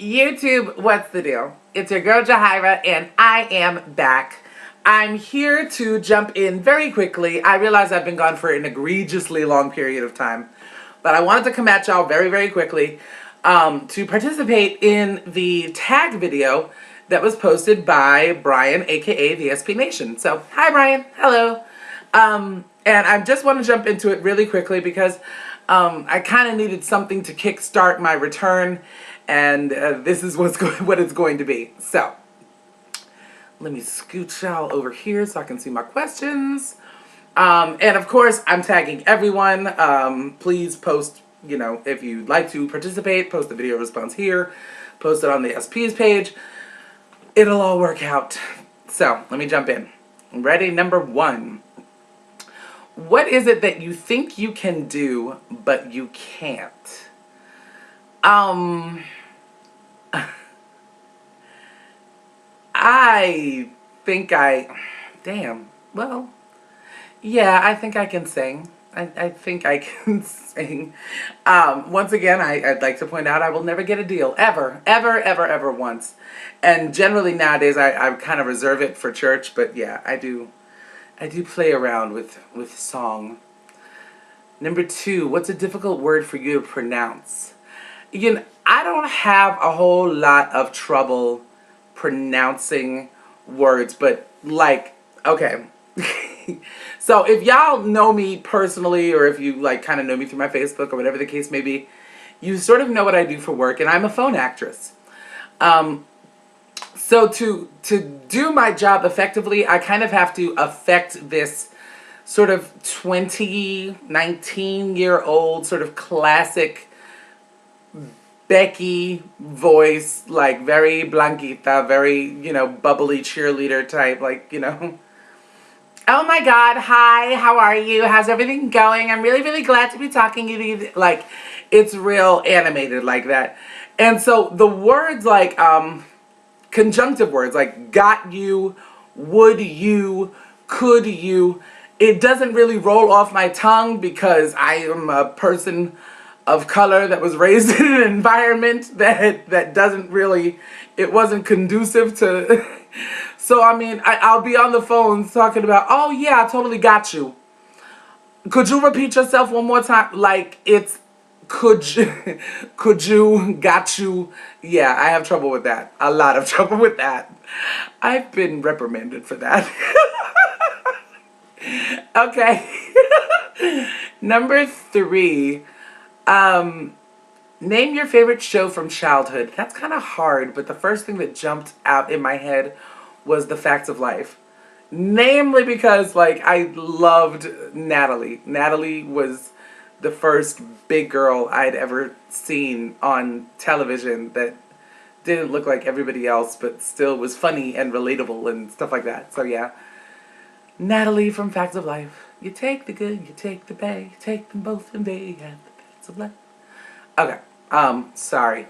YouTube, what's the deal? It's your girl Jahira, and I am back. I'm here to jump in very quickly. I realize I've been gone for an egregiously long period of time, but I wanted to come at y'all very, very quickly to participate in the tag video that was posted by Brian, aka the SP Nation. So, hi Brian, hello. And I just want to jump into it really quickly because I kind of needed something to kickstart my return, and this is what it's going to be. So, let me scoot y'all over here so I can see my questions. And of course, I'm tagging everyone. Please post, if you'd like to participate, post the video response here, post it on the SP's page. It'll all work out. So, let me jump in. Ready? Number 1. What is it that you think you can do, but you can't? I think yeah, I think I can sing. I think I can sing. Once again, I'd like to point out I will never get a deal. Ever, ever, ever, ever once. And generally nowadays I kind of reserve it for church, but yeah, I do play around with song. Number 2, what's a difficult word for you to pronounce? I don't have a whole lot of trouble pronouncing words, but okay. So if y'all know me personally, or if you kind of know me through my Facebook or whatever the case may be, you sort of know what I do for work, and I'm a phone actress. So to do my job effectively, I kind of have to affect this sort of 19-year-old sort of classic Becky voice, very blanquita, very, bubbly cheerleader type, oh my God, hi, how are you? How's everything going? I'm really, really glad to be talking to you. It's real animated like that. And so the words conjunctive words got you, would you, could you, it doesn't really roll off my tongue because I am a person of color that was raised in an environment that doesn't really, it wasn't conducive to, so I mean, I'll be on the phone talking about, oh yeah, I totally got you. Could you repeat yourself one more time? Could you, got you. Yeah, I have trouble with that. A lot of trouble with that. I've been reprimanded for that. Okay. Number 3. Name your favorite show from childhood. That's kind of hard, but the first thing that jumped out in my head was The Facts of Life. Namely because, I loved Natalie. Natalie was the first big girl I'd ever seen on television that didn't look like everybody else, but still was funny and relatable and stuff like that. So yeah, Natalie from Facts of Life. You take the good, you take the bad, you take them both and they have the facts of life. Okay, sorry.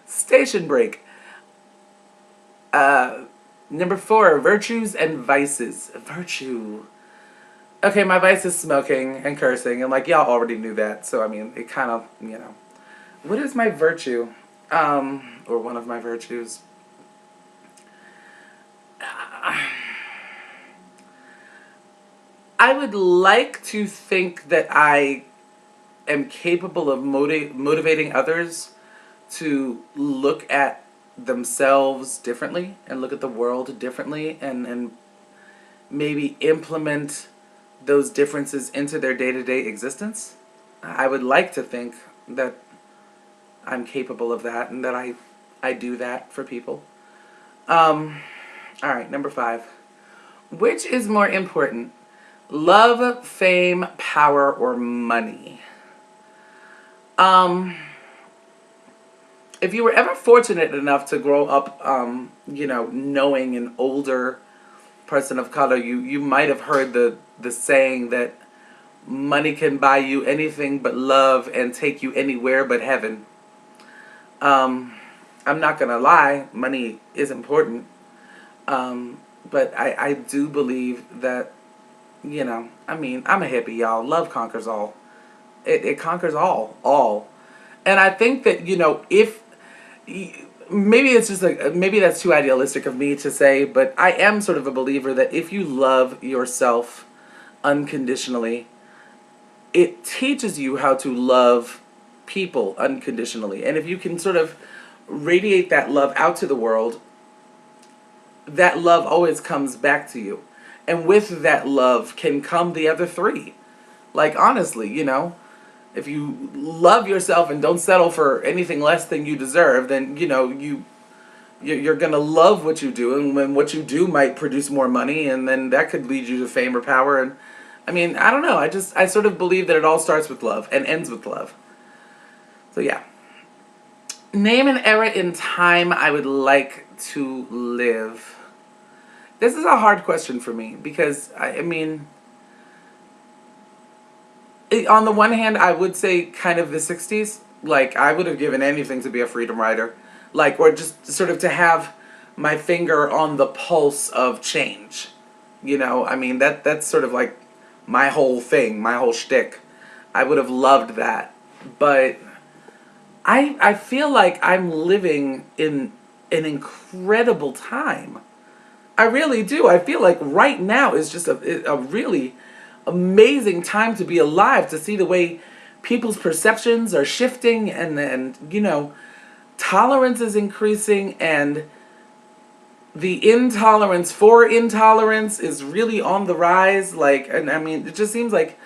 Station break. Number 4, virtues and vices. Virtue. Okay, my vice is smoking and cursing, and y'all already knew that, so I mean, it kind of, What is my virtue? Or one of my virtues? I would like to think that I am capable of motivating others to look at themselves differently and look at the world differently and maybe implement those differences into their day-to-day existence. I would like to think that I'm capable of that and that I do that for people. Alright, number 5. Which is more important? Love, fame, power, or money? If you were ever fortunate enough to grow up, knowing an older person of color, you might have heard the saying that money can buy you anything but love and take you anywhere but heaven. I'm not gonna lie, money is important, but I do believe that, I mean, I'm a hippie, y'all. Love conquers all. It conquers all. And I think that, if maybe it's just like, maybe that's too idealistic of me to say, but I am sort of a believer that if you love yourself unconditionally, it teaches you how to love people unconditionally. And if you can sort of radiate that love out to the world, that love always comes back to you. And with that love can come the other three. Like, honestly, if you love yourself and don't settle for anything less than you deserve, then, you're going to love what you do. And when what you do might produce more money, and then that could lead you to fame or power. And I mean, I don't know. I sort of believe that it all starts with love and ends with love. So, yeah. Name an era in time I would like to live. This is a hard question for me because, I mean, on the one hand, I would say kind of the 60s. Like, I would have given anything to be a freedom rider. Like, or just sort of to have my finger on the pulse of change. I mean, that's sort of like my whole thing, my whole shtick. I would have loved that. But I feel like I'm living in an incredible time. I really do. I feel like right now is just a really amazing time to be alive, to see the way people's perceptions are shifting, and tolerance is increasing, and the intolerance for intolerance is really on the rise. Like, and I mean, it just seems like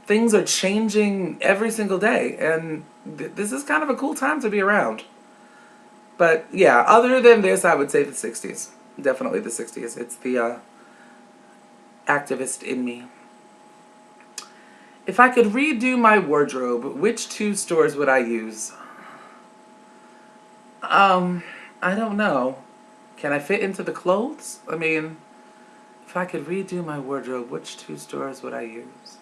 things are changing every single day, and this is kind of a cool time to be around. But yeah, other than this, I would say the 60s. Definitely the 60s. It's the activist in me. If I could redo my wardrobe, which two stores would I use? I don't know. Can I fit into the clothes? I mean, if I could redo my wardrobe, which two stores would I use?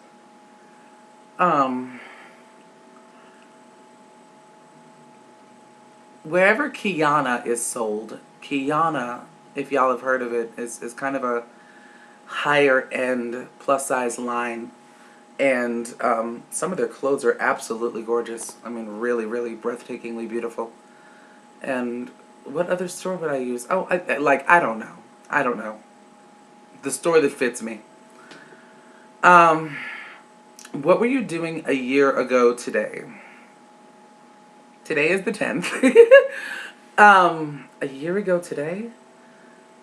Wherever Kiana is sold. Kiana, if y'all have heard of it, is kind of a higher end plus size line. And some of their clothes are absolutely gorgeous. I mean, really, really breathtakingly beautiful. And what other store would I use? Oh, I don't know. I don't know. The store that fits me. What were you doing a year ago today? Today is the 10th. A year ago today?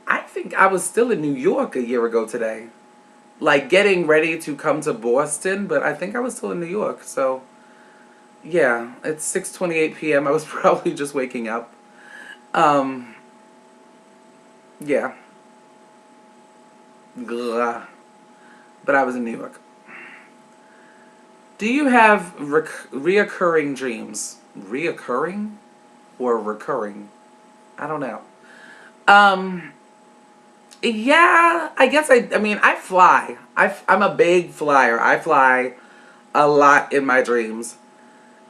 I think I was still in New York a year ago today. Like, getting ready to come to Boston, but I think I was still in New York. So, yeah, it's 6:28 p.m. I was probably just waking up. Yeah. Glah. But I was in New York. Do you have reoccurring dreams? Reoccurring? Or recurring? I don't know. Yeah, I guess I mean, I fly. I'm a big flyer. I fly a lot in my dreams.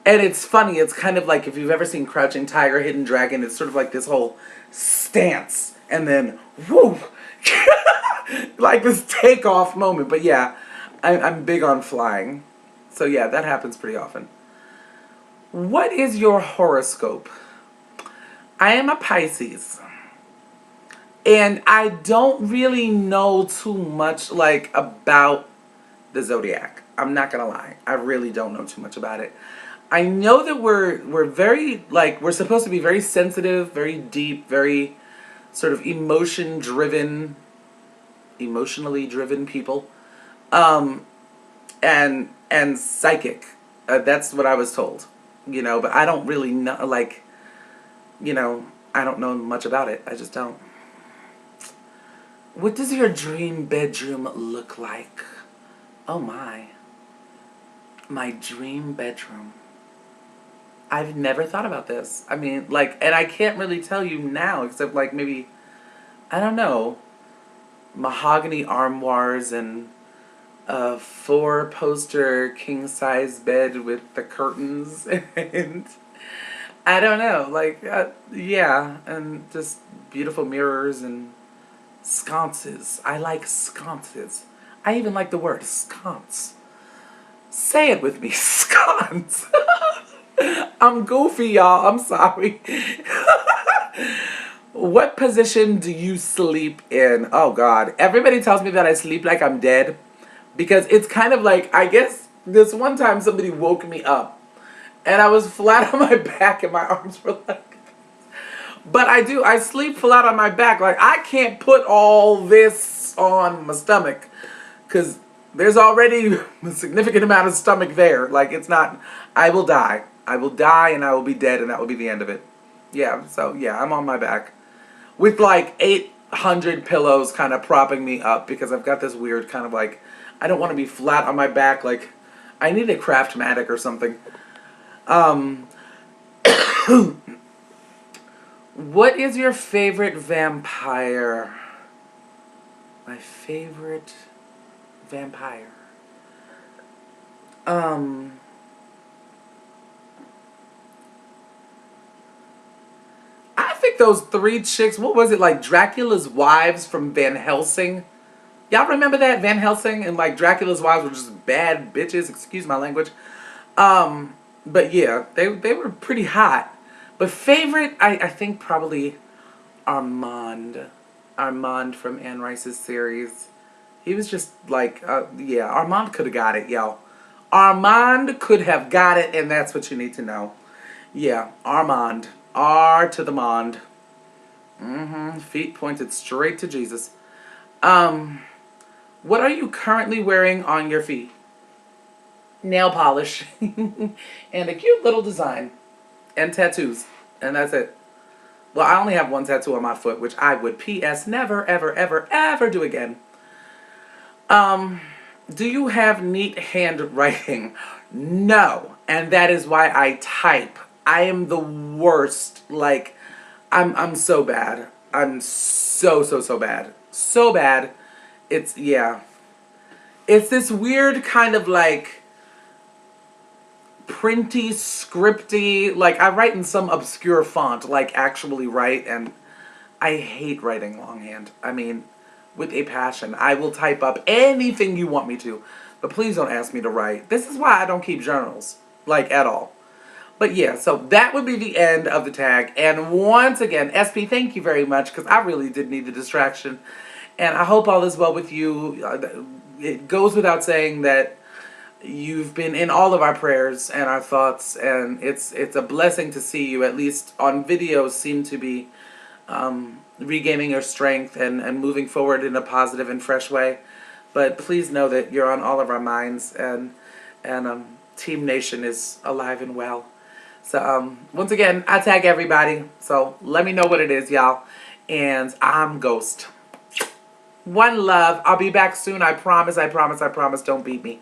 And it's funny, it's kind of like if you've ever seen Crouching Tiger, Hidden Dragon, it's sort of like this whole stance and then whoop, like this takeoff moment. But yeah, I'm big on flying. So yeah, that happens pretty often. What is your horoscope? I am a Pisces. And I don't really know too much like about the zodiac. I'm not gonna lie. I really don't know too much about it. I know that we're very, like, we're supposed to be very sensitive, very deep, very sort of emotionally driven people, and psychic. That's what I was told, But I don't really know, like, I don't know much about it. I just don't. What does your dream bedroom look like? Oh my dream bedroom. I've never thought about this. I mean, like, and I can't really tell you now, except like maybe, I don't know, mahogany armoires and a 4-poster king-size bed with the curtains, and I don't know, like, yeah, and just beautiful mirrors and sconces. I like sconces. I even like the word sconce. Say it with me, sconce. I'm goofy, y'all. I'm sorry. What position do you sleep in? Oh God. Everybody tells me that I sleep like I'm dead because it's kind of like, I guess this one time somebody woke me up and I was flat on my back and my arms were like, but I sleep flat on my back. Like I can't put all this on my stomach because there's already a significant amount of stomach there. Like it's not, I will die. I will die and I will be dead and that will be the end of it. Yeah, so yeah, I'm on my back with like 800 pillows kind of propping me up because I've got this weird kind of like, I don't want to be flat on my back. Like I need a Craftmatic or something. Um, what is your favorite vampire? My favorite vampire. I think those three chicks, what was it, like Dracula's wives from Van Helsing? Y'all remember that? Van Helsing and like Dracula's wives were just bad bitches, excuse my language. But yeah, they were pretty hot. But favorite, I think probably Armand. Armand from Anne Rice's series. He was just like, yeah, Armand could have got it, yo. Armand could have got it, and that's what you need to know. Yeah, Armand. R to the Mond. Feet pointed straight to Jesus. What are you currently wearing on your feet? Nail polish. And a cute little design. And tattoos. And that's it. Well, I only have one tattoo on my foot, which I would P.S. never, ever, ever, ever do again. Do you have neat handwriting? No. And that is why I type. I am the worst. Like, I'm so bad. I'm so bad. So bad. It's, yeah. It's this weird kind of like printy, scripty, like I write in some obscure font, like actually write, and I hate writing longhand. I mean, with a passion. I will type up anything you want me to, but please don't ask me to write. This is why I don't keep journals, like at all. But yeah, so that would be the end of the tag. And once again, SP, thank you very much, because I really did need the distraction. And I hope all is well with you. It goes without saying that you've been in all of our prayers and our thoughts, and it's a blessing to see you, at least on videos, seem to be regaining your strength and moving forward in a positive and fresh way. But please know that you're on all of our minds, and Team Nation is alive and well. So once again, I tag everybody, so let me know what it is, y'all. And I'm Ghost. One love. I'll be back soon. I promise. I promise. I promise. Don't beat me.